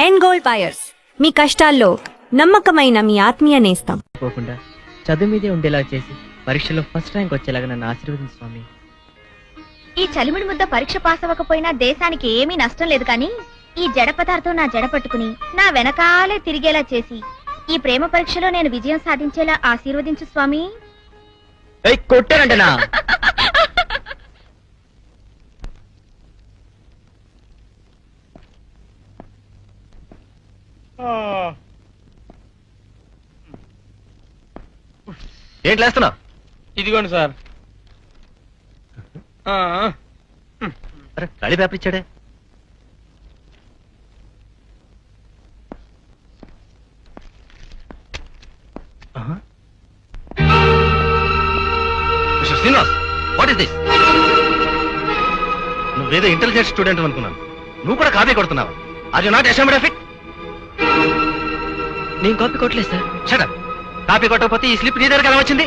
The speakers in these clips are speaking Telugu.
ఎండ్ గోల్డ్ బయర్స్, మీ కష్టాల్లో నమ్మకమైన మీ ఆత్మీయ నేస్తం. పోకుండా చదువు మీదే ఉండేలా చేసి పరీక్షలో ఫస్ట్ ర్యాంక్ వచ్చేలాగా నన్ను ఆశీర్వదించు స్వామి. ఈ చలిమిడి ముద్ద పరీక్ష పాస్ అవ్వకపోయినా దేశానికి ఏమీ నష్టం లేదు కానీ ఈ జడ పదార్థం నా జడ పట్టుకుని నా వెనకాలే తిరిగేలా చేసి ఈ ప్రేమ పరీక్షలో నేను విజయం సాధించేలా ఆశీర్వదించు స్వామి. కొట్టారంటనా? ఏంటి లేస్తున్నావు? ఇదిగోండి సార్. అరే ఖాళీ పేపర్ ఇచ్చాడే. Mister Srinivas, what is this? నువ్వేదో ఇంటెలిజెంట్ స్టూడెంట్ అనుకున్నాను, నువ్వు కూడా కాపీ కొడుతున్నావా? Are you not ashamed of it? నేను కాపీ కొట్టలేదు సార్. Shut up. కాపీ కొట్టకపోతే ఈ స్లిప్ నీ దగ్గరికి ఎలా వచ్చింది?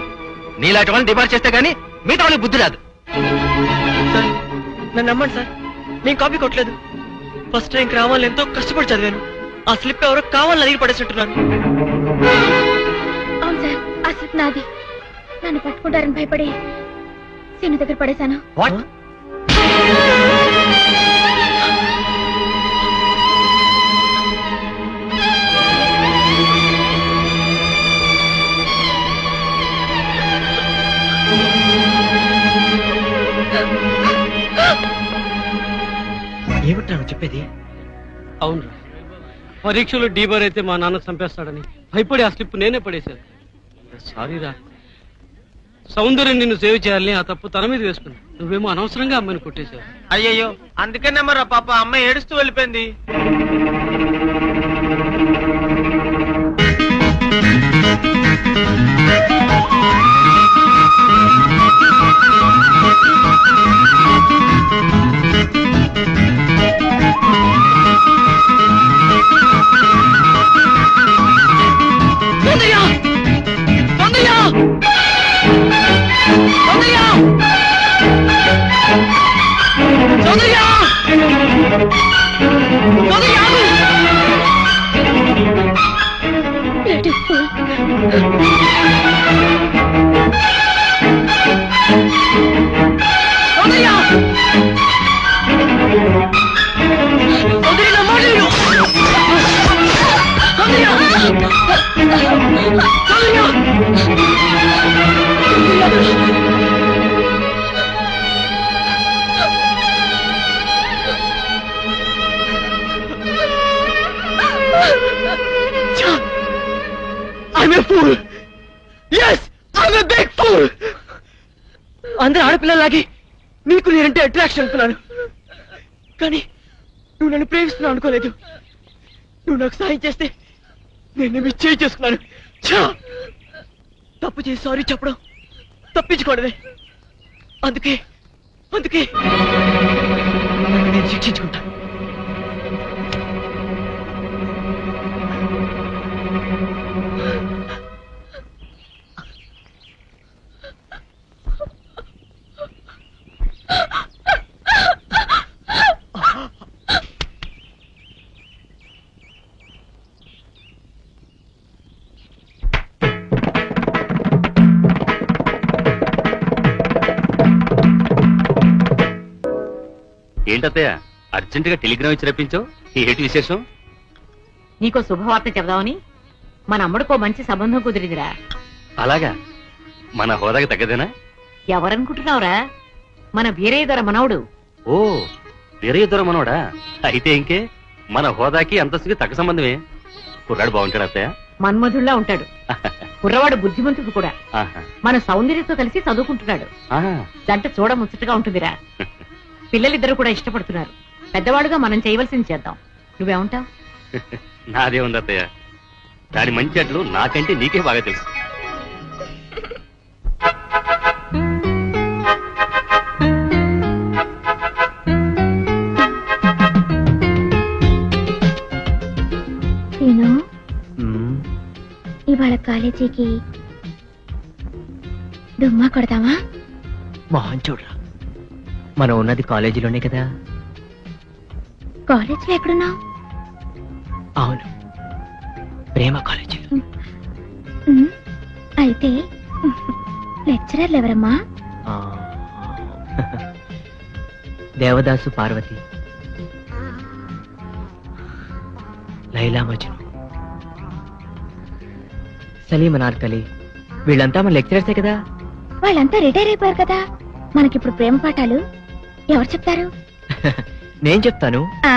నీలాంటి వాళ్ళని డిపార్ట్ చేస్తే గానీ మిగతా వాళ్ళకి బుద్ధి రాదు. సార్ నన్ను నమ్మండి సార్, నేను కాపీ కొట్టలేదు. ఫస్ట్ ర్యాంక్ రావాలని ఎంతో కష్టపడి చదివాను. ఆ స్లిప్ ఎవరో కావాలని అడిగి పడేసినట్టున్నాను. అవును సార్, ఆ స్లిప్ నాది. నన్ను పట్టుకుంటారని భయపడి సీను దగ్గర పడేశాను. వాట్? ఏమిట్రా చెప్పేది? అవునరా, పరీక్షలో డీబర్ అయితే మా నాన్న చంపేస్తాడని భయపడి ఆ స్లిప్ నేనే పడేశాను. సారీరా, సౌందర్యం నిన్ను సేవ్ చేయాలని ఆ తప్పు తన మీద వేసుకున్నా. నువ్వేమో అనవసరంగా అమ్మాయిని కొట్టేశావు. అయ్యయ్యో, అందుకనే మరి పాప అమ్మాయి ఏడుస్తూ వెళ్ళిపోయింది. I'm a fool. Yes, I'm a big fool. అందరూ ఆడపిల్లలాగే నీకు నేనంటే అట్రాక్షన్ అనుకున్నాను, కానీ నువ్వు నన్ను ప్రేమిస్తున్నావు అనుకోలేదు. నువ్వు నాకు సాయం చేస్తే నేను మిస్ చేసుకున్నాను. తప్పు చేసి సారీ చెప్పడం తప్పించుకోవడమే. అందుకే అందుకే నేను శిక్షించుకుంటా. ఏంటత్తయ్య అర్జెంట్ గా టెలిగ్రామ్ ఇచ్చి రప్పించావు? ఏంటి విశేషం? నీకో శుభవార్త చెబుదామని మన అమ్మడికో మంచి సంబంధం కుదిరిందిరా. అలాగా? మన హోదాకి తగ్గదేనా? ఎవరనుకుంటున్నావురా? మన వీరయ్య దొర మనవడు. ఓ, వీరయ్య దొర మనోడా? అయితే ఇంకే, మన హోదాకి అంతస్తుకి తగ్గ సంబంధమే. కుర్రాడు బాగుంటాడు అత్తయ్య? మన్మధుల్లా ఉంటాడు. కుర్రవాడు బుద్ధిమంతుడు కూడా. ఆహా. మన సౌందర్యతో కలిసి చదువుకుంటున్నాడు. ఆహా. జంట చూడ ముచ్చటగా ఉంటుందిరా. పిల్లలిద్దరు కూడా ఇష్టపడుతున్నారు. పెద్దవాడుగా మనం చేయవలసింది చేద్దాం. నువ్వేమంటావు? నాదే ఉంది అత్తయ్య, దాని మంచి అట్లు నాకంటే నీకే బాగా తెలుసు. ఇవాళ కాలేజీకి డుమ్మా కొడతావా? మోహన్ చూడరా, మనం ఉన్నది కాలేజీలోనే కదా. కాలేజీలో ఎక్కడున్నావు? అవును, ప్రేమ కాలేజీలో. ఉమ్, అయితే లెక్చరర్లు ఎవరమ్మా? ఆ, దేవదాసు పార్వతి, లైలా మజ్ను, సలీం అనార్కలి, వీళ్ళంతా మన లెక్చరర్సే కదా. వాళ్ళంతా రిటైర్ అయిపోయారు కదా, మనకిప్పుడు ప్రేమ పాఠాలు ఎవరు చెప్తారు? నేను చెప్తాను. ఆ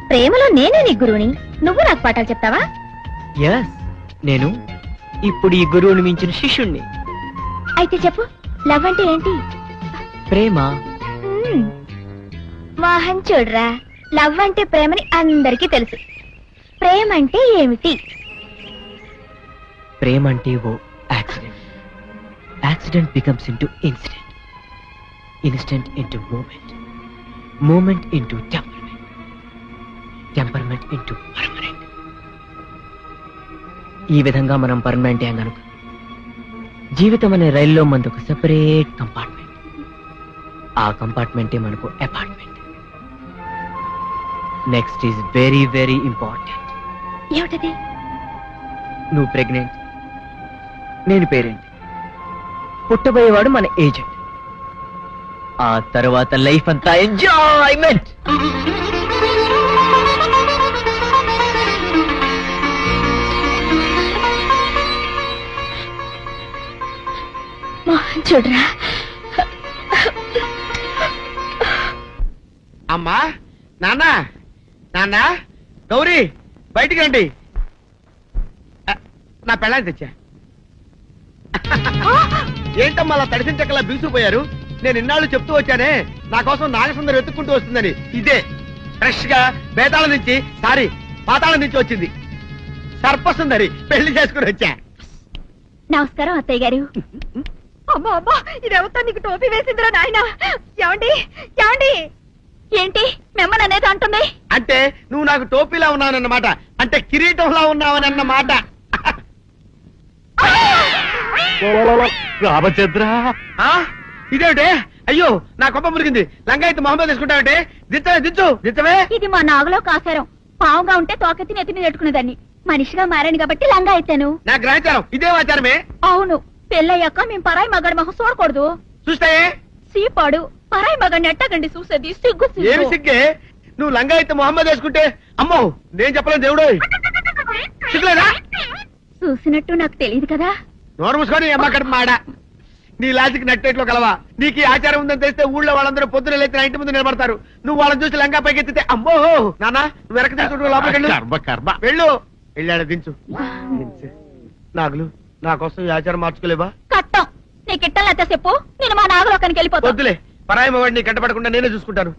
ప్రేమలో నేనే నీ గురువుని, నువ్వు నాకు పాఠాలు చెప్తావా? ఎస్, నేను ఇప్పుడు ఈ గురువుని మించిన శిష్యుణ్ణి. అయితే చెప్పు, లవ్ అంటే ఏంటి? ప్రేమ. మ్మ్. మోహన్ చూడరా, లవ్ అంటే ప్రేమని అందరికీ తెలుసు. ప్రేమ అంటే ఏమిటి? ప్రేమ అంటే ఓ accident. Accident becomes into incident, incident into moment, moment into temperament, temperament into permanent. ఈ విధంగా మనం పర్మనెంట్ అయ్యాం కనుక జీవితం అనే రైల్లో మనది ఒక సెపరేట్ కంపార్ట్మెంట్. ఆ కంపార్ట్మెంటే మనకు apartment. Next is very very important. ఏమిటది? నువ్వు ప్రెగ్నెంట్, నేను పేరెంట్, పుట్టబోయేవాడు మన ఏజెంట్. ఆ తర్వాత లైఫ్ అంతా ఎంజాయ్మెంట్. మోహన్ చూడరా, అమ్మా, నాన్న, నాన్న, గౌరీ, బయటికి రండి. నా పెళ్ళాన్ని తెచ్చా. ఏంటమ్మా అలా తడిసిన చెక్కలా బిగుసిపోయారు? నేను ఇన్నాళ్ళు చెప్తూ వచ్చానే, నా కోసం నాగసుందరం వెతుక్కుంటూ వస్తుందని. ఇదే ఫ్రెష్ గా బేతాళం నుంచి, సారీ పాతాళం నుంచి వచ్చింది సర్పసుందరి. పెళ్లి చేసుకుని వచ్చా. నమస్కారం అత్తయ్య గారు. అమ్మా అమ్మా, ఇదేవతా నీకు టోపీ వేసిందిరా నాయన. ఏమండి ఏమండి, ఏంటి మిమ్మల్ని అనేది అంటుంది? అంటే నువ్వు నాకు టోపీలా ఉన్నావన్నమాట, అంటే కిరీటంలా ఉన్నావని అన్నమాట. రామచంద్ర, ఆ? ఇదేమిటే? అయ్యో, నా కొప్ప మురిగింది. లంగా అయితే మొహమ్మద్ తీసుకుంటావంటే? దిచ్చవే, దించు, దిచ్చవే. ఇది మా నాగులో కాసారం. పావుగా ఉంటే తోకెత్తి నెత్తి మీద పెట్టుకునేదాన్ని. మనిషిగా మారాను కాబట్టి లంగా అయితాను. నా గ్రహచారం ఇదే ఆచారమే. అవును, పెళ్ళయ్యాక మేము పరాయి మగాడి మొహం చూడకూడదు. చూస్తాయే సీపాడు పరాయి మగాడిని ఎట్టగండి చూసేది. సిగ్గు ఏమి సిగ్గే? నువ్వు లంగా అయితే మొహమ్మద్ వేసుకుంటే అమ్మో, నేను చెప్పలేను దేవుడు. సిగ్గులేదా? చూసినట్టు నాకు తెలియదు కదా. నోరు మూసుకొని అమ్మ కడుపు మాడ. నీ లాజిక్ నట్టేట్లో కలవా? నీకు ఈ ఆచారం ఉందని తెలిస్తే ఊళ్ళో వాళ్ళందరూ పొద్దున లేచి నా ఇంటి ముందు నిలబడతారు. నువ్వు వాళ్ళని చూసి లంగా పైకి ఎత్తితే అమ్మో. నాన్న, నువ్వు వెనక తీసుకుంటూ లోపలికి వెళ్ళు. కర్మ కర్మ. వెళ్ళు. వెళ్ళాడు, దించు. దించు. నాగులు, నా కోసం ఈ ఆచారం మార్చుకోలేవా? కట్టం నీకు ఇట్టలేతే చెప్పు, నేను మా నాగలోకానికి వెళ్ళిపోతా. వద్దులే, పరాయి మవాడిని కంటపడకుండా నేనే చూసుకుంటాను.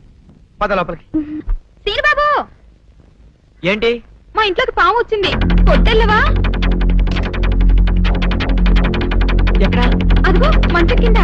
పద లోపలికి. సీనుబాబు, ఏంటి? మా ఇంట్లోకి పాము వచ్చింది. కొట్టెళ్ళవా? ఎక్కడ? అదిగో మంచం కింద.